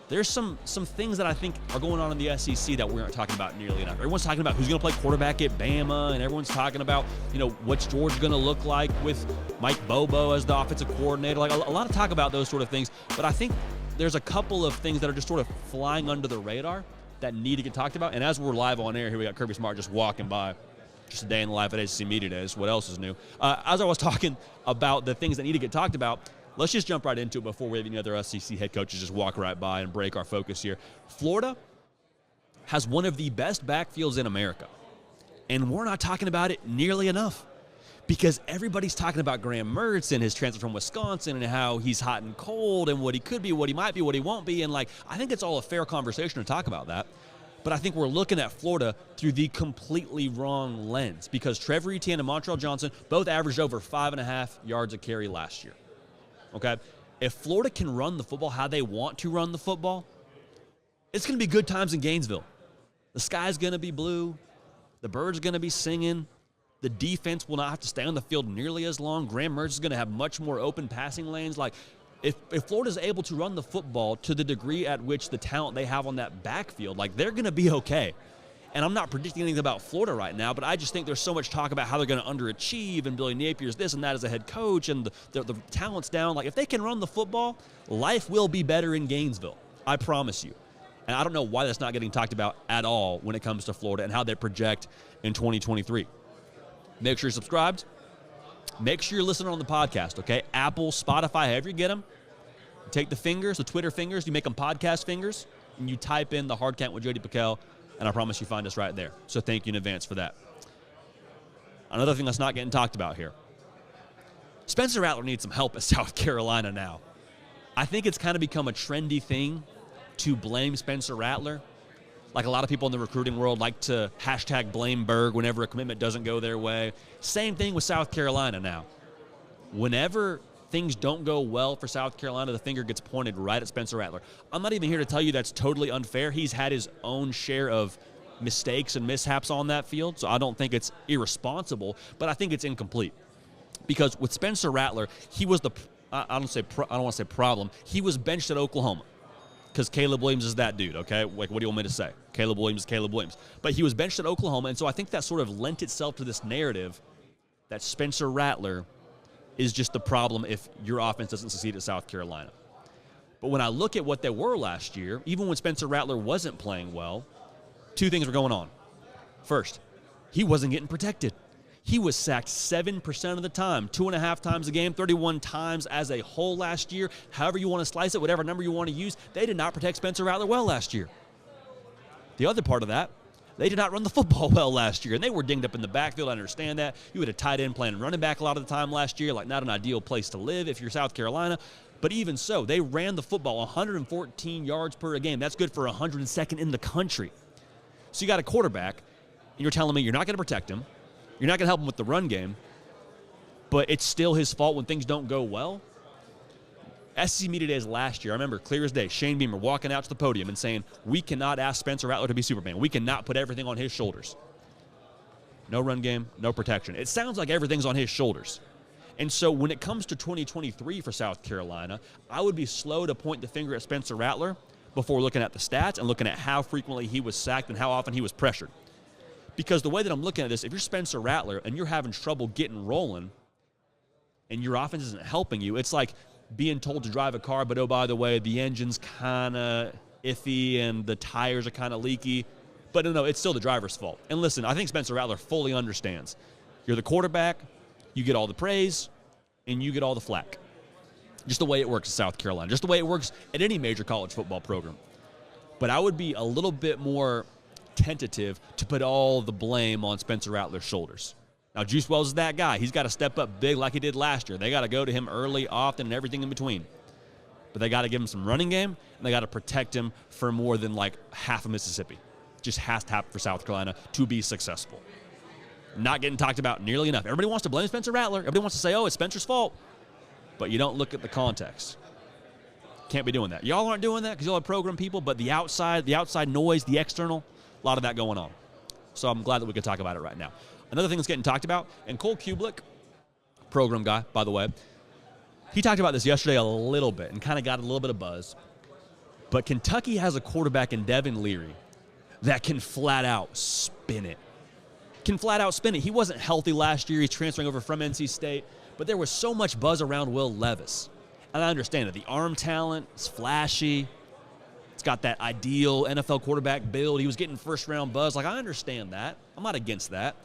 there's some things that I think are going on in the SEC that we aren't talking about nearly enough. Everyone's talking about who's going to play quarterback at Bama, and everyone's talking about, what's Georgia going to look like with Mike Bobo as the offensive coordinator. Like a lot of talk about those sort of things, but I think there's a couple of things that are just sort of flying under the radar that need to get talked about. And as we're live on air, here we got Kirby Smart just walking by. Just a day in the life at SEC Media Days. What else is new? As I was talking about the things that need to get talked about, let's just jump right into it before we have any other SEC head coaches just walk right by and break our focus here. Florida has one of the best backfields in America, and we're not talking about it nearly enough because everybody's talking about Graham Mertz and his transfer from Wisconsin and how he's hot and cold and what he could be, what he might be, what he won't be. And, I think it's all a fair conversation to talk about that. But I think we're looking at Florida through the completely wrong lens because Trevor Etienne and Montrell Johnson both averaged over 5.5 yards a carry last year. Okay? If Florida can run the football how they want to run the football, it's going to be good times in Gainesville. The sky's going to be blue. The birds are going to be singing. The defense will not have to stay on the field nearly as long. Graham Mertz is going to have much more open passing lanes. If Florida's able to run the football to the degree at which the talent they have on that backfield, they're going to be okay. And I'm not predicting anything about Florida right now, but I just think there's so much talk about how they're going to underachieve and Billy Napier's this and that as a head coach and the talent's down. If they can run the football, life will be better in Gainesville. I promise you. And I don't know why that's not getting talked about at all when it comes to Florida and how they project in 2023. Make sure you're subscribed. Make sure you're listening on the podcast, okay? Apple, Spotify, however you get them. You take the fingers, the Twitter fingers, you make them podcast fingers, and you type in the Hard Count with Jody Piquel, and I promise you find us right there. So thank you in advance for that. Another thing that's not getting talked about here. Spencer Rattler needs some help at South Carolina now. I think it's kind of become a trendy thing to blame Spencer Rattler. A lot of people in the recruiting world like to hashtag blame Berg whenever a commitment doesn't go their way. Same thing with South Carolina now. Whenever things don't go well for South Carolina, the finger gets pointed right at Spencer Rattler. I'm not even here to tell you that's totally unfair. He's had his own share of mistakes and mishaps on that field, so I don't think it's irresponsible, but I think it's incomplete. Because with Spencer Rattler, he was I don't want to say problem. He was benched at Oklahoma. Because Caleb Williams is that dude, okay? What do you want me to say? Caleb Williams is Caleb Williams. But he was benched at Oklahoma, and so I think that sort of lent itself to this narrative that Spencer Rattler is just the problem if your offense doesn't succeed at South Carolina. But when I look at what they were last year, even when Spencer Rattler wasn't playing well, two things were going on. First, he wasn't getting protected. He was sacked 7% of the time, 2.5 times a game, 31 times as a whole last year. However you want to slice it, whatever number you want to use, they did not protect Spencer Rattler well last year. The other part of that, they did not run the football well last year, and they were dinged up in the backfield. I understand that. You had a tight end playing running back a lot of the time last year, not an ideal place to live if you're South Carolina. But even so, they ran the football 114 yards per game. That's good for 102nd in the country. So you got a quarterback, and you're telling me you're not going to protect him. You're not going to help him with the run game, but it's still his fault when things don't go well. SEC Media Days last year, I remember clear as day, Shane Beamer walking out to the podium and saying, we cannot ask Spencer Rattler to be Superman. We cannot put everything on his shoulders. No run game, no protection. It sounds like everything's on his shoulders. And so when it comes to 2023 for South Carolina, I would be slow to point the finger at Spencer Rattler before looking at the stats and looking at how frequently he was sacked and how often he was pressured. Because the way that I'm looking at this, if you're Spencer Rattler and you're having trouble getting rolling and your offense isn't helping you, it's like being told to drive a car, but oh, by the way, the engine's kind of iffy and the tires are kind of leaky. But no, it's still the driver's fault. And listen, I think Spencer Rattler fully understands. You're the quarterback, you get all the praise, and you get all the flack. Just the way it works in South Carolina, just the way it works at any major college football program. But I would be a little bit more tentative to put all the blame on Spencer Rattler's shoulders. Now, Juice Wells is that guy. He's got to step up big like he did last year. They got to go to him early, often, and everything in between. But they got to give him some running game, and they got to protect him for more than half of Mississippi. Just has to happen for South Carolina to be successful. Not getting talked about nearly enough. Everybody wants to blame Spencer Rattler. Everybody wants to say, oh, it's Spencer's fault. But you don't look at the context. Can't be doing that. Y'all aren't doing that because y'all are program people, but the outside noise, the external, a lot of that going on. So I'm glad that we could talk about it right now. Another thing that's getting talked about, and Cole Kublick, program guy, by the way, he talked about this yesterday a little bit and kind of got a little bit of buzz. But Kentucky has a quarterback in Devin Leary that can flat out spin it. He wasn't healthy last year. He's transferring over from NC State. But there was so much buzz around Will Levis. And I understand it. The arm talent is flashy. It's got that ideal NFL quarterback build. He was getting first-round buzz. Like, I understand that. I'm not against that.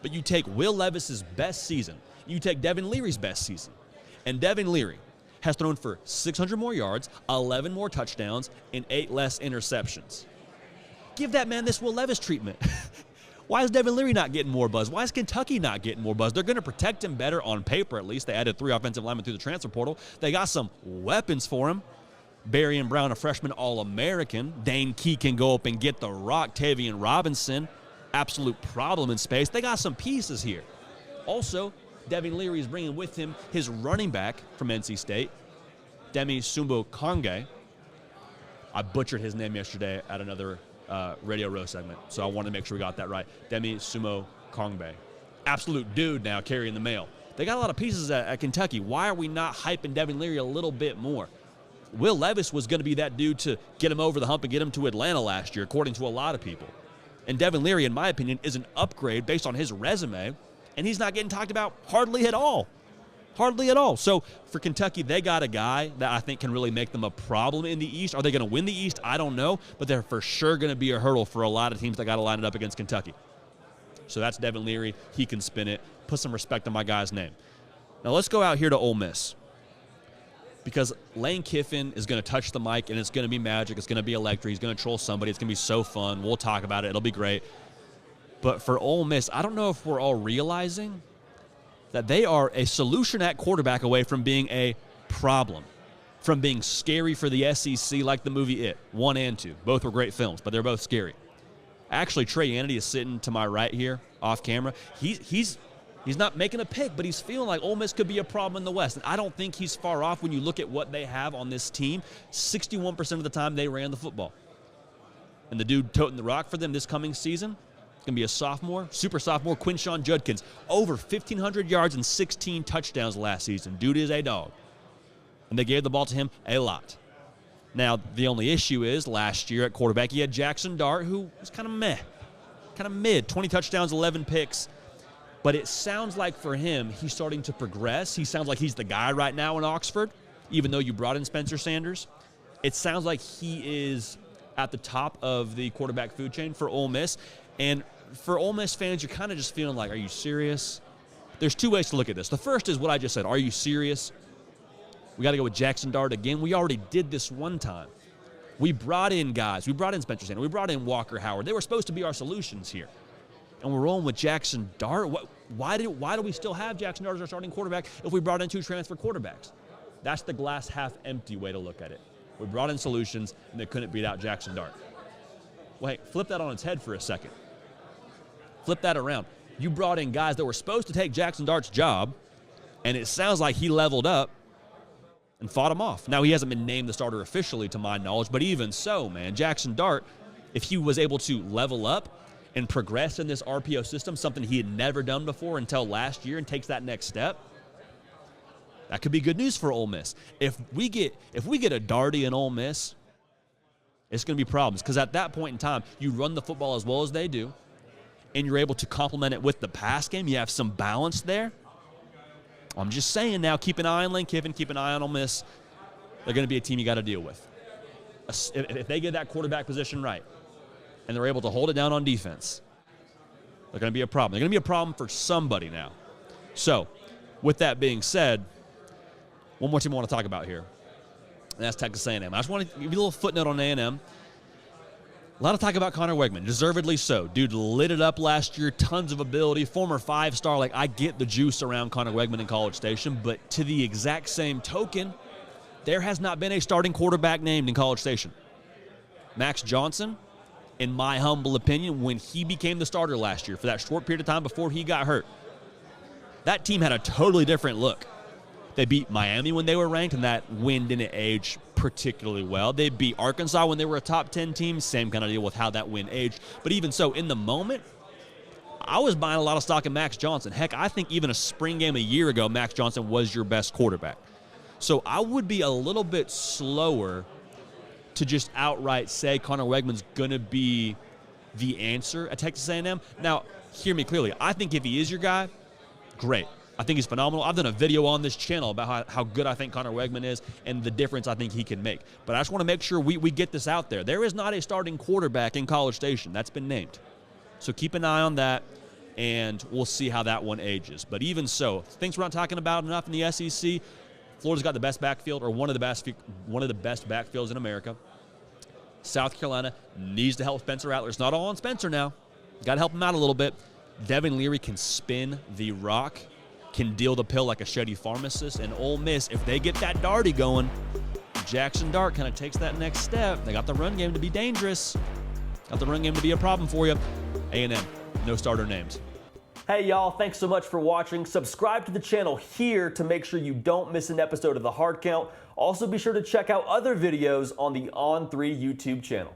But you take Will Levis's best season. You take Devin Leary's best season. And Devin Leary has thrown for 600 more yards, 11 more touchdowns, and 8 less interceptions. Give that man this Will Levis treatment. Why is Devin Leary not getting more buzz? Why is Kentucky not getting more buzz? They're going to protect him better on paper, at least. They added 3 offensive linemen through the transfer portal. They got some weapons for him. Barry and Brown, a freshman All-American. Dane Key can go up and get the rock. Tavian Robinson, absolute problem in space. They got some pieces here. Also, Devin Leary is bringing with him his running back from NC State, Demi Sumbo-Konge. I butchered his name yesterday at another Radio Row segment, so I wanted to make sure we got that right. Demi Sumbo-Konge. Absolute dude now carrying the mail. They got a lot of pieces at Kentucky. Why are we not hyping Devin Leary a little bit more? Will Levis was going to be that dude to get him over the hump and get him to Atlanta last year, according to a lot of people. And Devin Leary, in my opinion, is an upgrade based on his resume, and he's not getting talked about hardly at all. Hardly at all. So for Kentucky, they got a guy that I think can really make them a problem in the East. Are they going to win the East? I don't know, but they're for sure going to be a hurdle for a lot of teams that got to line it up against Kentucky. So that's Devin Leary. He can spin it. Put some respect on my guy's name. Now let's go out here to Ole Miss, because Lane Kiffin is going to touch the mic, and it's going to be magic. It's going to be electric. He's going to troll somebody. It's going to be so fun. We'll talk about it. It'll be great. But for Ole Miss, I don't know if we're all realizing that they are a solution at quarterback away from being a problem, from being scary for the SEC like the movie It, 1 and 2. Both were great films, but they're both scary. Actually, Trey Hannity is sitting to my right here off camera. He's not making a pick, but he's feeling like Ole Miss could be a problem in the West. And I don't think he's far off when you look at what they have on this team. 61% of the time they ran the football. And the dude toting the rock for them this coming season, going to be a sophomore, super sophomore, Quinshon Judkins. Over 1,500 yards and 16 touchdowns last season. Dude is a dog. And they gave the ball to him a lot. Now, the only issue is last year at quarterback, he had Jackson Dart, who was kind of mid, 20 touchdowns, 11 picks. But it sounds like for him, he's starting to progress. He sounds like he's the guy right now in Oxford, even though you brought in Spencer Sanders. It sounds like he is at the top of the quarterback food chain for Ole Miss. And for Ole Miss fans, you're kind of just feeling like, are you serious? There's 2 ways to look at this. The first is what I just said. Are you serious? We got to go with Jackson Dart again. We already did this one time. We brought in guys. We brought in Spencer Sanders. We brought in Walker Howard. They were supposed to be our solutions here. And we're rolling with Jackson Dart. Why do we still have Jackson Dart as our starting quarterback if we brought in 2 transfer quarterbacks? That's the glass half empty way to look at it. We brought in solutions, and they couldn't beat out Jackson Dart. Well, hey, flip that on its head for a second. Flip that around. You brought in guys that were supposed to take Jackson Dart's job, and it sounds like he leveled up and fought him off. Now, he hasn't been named the starter officially, to my knowledge, but even so, man, Jackson Dart, if he was able to level up and progress in this RPO system, something he had never done before until last year, and takes that next step, that could be good news for Ole Miss. If we get a Darty in Ole Miss, it's going to be problems, because at that point in time, you run the football as well as they do, and you're able to complement it with the pass game. You have some balance there. I'm just saying now, keep an eye on Lane Kiffin, keep an eye on Ole Miss. They're going to be a team you got to deal with. If they get that quarterback position right and they're able to hold it down on defense, they're going to be a problem. They're going to be a problem for somebody now. So, with that being said, one more team I want to talk about here, and that's Texas A&M. I just want to give you a little footnote on A&M. A lot of talk about Connor Wegman, deservedly so. Dude lit it up last year, tons of ability, former 5-star. Like, I get the juice around Connor Wegman in College Station, but to the exact same token, there has not been a starting quarterback named in College Station. Max Johnson, in my humble opinion, when he became the starter last year for that short period of time before he got hurt, that team had a totally different look. They beat Miami when they were ranked, and that win didn't age particularly well. They beat Arkansas when they were a top 10 team. Same kind of deal with how that win aged. But even so, in the moment, I was buying a lot of stock in Max Johnson. Heck, I think even a spring game a year ago, Max Johnson was your best quarterback. So I would be a little bit slower to just outright say Connor Wegman's going to be the answer at Texas A&M. Now, hear me clearly. I think if he is your guy, great. I think he's phenomenal. I've done a video on this channel about how good I think Connor Wegman is and the difference I think he can make. But I just want to make sure we get this out there. There is not a starting quarterback in College Station. That's been named. So keep an eye on that, and we'll see how that one ages. But even so, things we're not talking about enough in the SEC, Florida's got the best backfield, or one of the best backfields in America. South Carolina needs to help Spencer Rattler. It's not all on Spencer now. Got to help him out a little bit. Devin Leary can spin the rock, can deal the pill like a shady pharmacist. And Ole Miss, if they get that Darty going, Jackson Dart kind of takes that next step. They got the run game to be dangerous. Got the run game to be a problem for you. A&M, no starter names. Hey y'all, thanks so much for watching. Subscribe to the channel here to make sure you don't miss an episode of The Hard Count. Also be sure to check out other videos on the On3 YouTube channel.